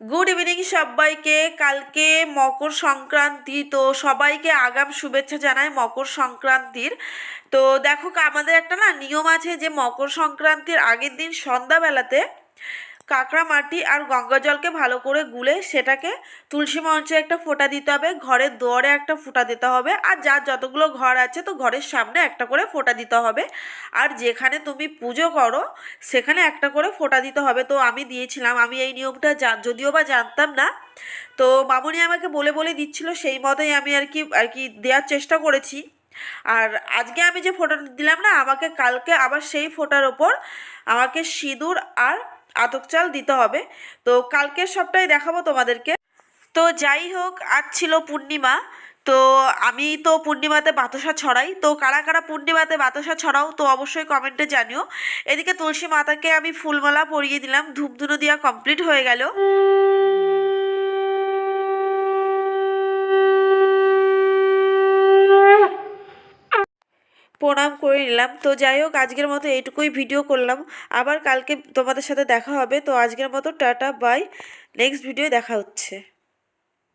Good evening সবাইকে। কালকে মকর সংক্রান্তি, তো সবাইকে আগাম শুভেচ্ছা জানাই মকর সংক্রান্তির। তো দেখো, আমাদের একটা না নিয়ম আছে যে মকর সংক্রান্তির আগের দিন সন্ধ্যাবেলাতে কাঁকড়া মাটি আর গঙ্গা জলকে ভালো করে গুলে সেটাকে তুলসী মঞ্চে একটা ফোঁটা দিতে হবে, ঘরের দুয়ারে একটা ফোঁটা দিতে হবে, আর যার যতগুলো ঘর আছে তো ঘরের সামনে একটা করে ফোঁটা দিতে হবে, আর যেখানে তুমি পুজো করো সেখানে একটা করে ফোঁটা দিতে হবে। তো আমি দিয়েছিলাম, আমি এই নিয়মটা যদিও বা জানতাম না, তো মামুনি আমাকে বলে বলে দিচ্ছিল, সেই মতোই আমি আর কি দেওয়ার চেষ্টা করেছি। আর আজকে আমি যে ফোঁটাটা দিলাম না, আমাকে কালকে আবার সেই ফোঁটার ওপর আমাকে সিঁদুর আর আতপ চাল দিতে হবে। তো কালকের সবটাই দেখাবো তোমাদেরকে। তো যাই হোক, আজ ছিল পূর্ণিমা। তো আমি তো পূর্ণিমাতে বাতাসা ছড়াই, তো কারা কারা পূর্ণিমাতে বাতাসা ছড়াও তো অবশ্যই কমেন্টে জানিও। এদিকে তুলসী মাতাকে আমি ফুলমালা পরিয়ে দিলাম, ধূপধুনো দেওয়া কমপ্লিট হয়ে গেল। প্রণাম করে নিলাম। তো যাই হোক, আজকের মতো এইটুকুই ভিডিও করলাম। আবার কালকে তোমাদের সাথে দেখা হবে। তো আজকের মতো টাটা বাই, নেক্সট ভিডিও দেখা হচ্ছে।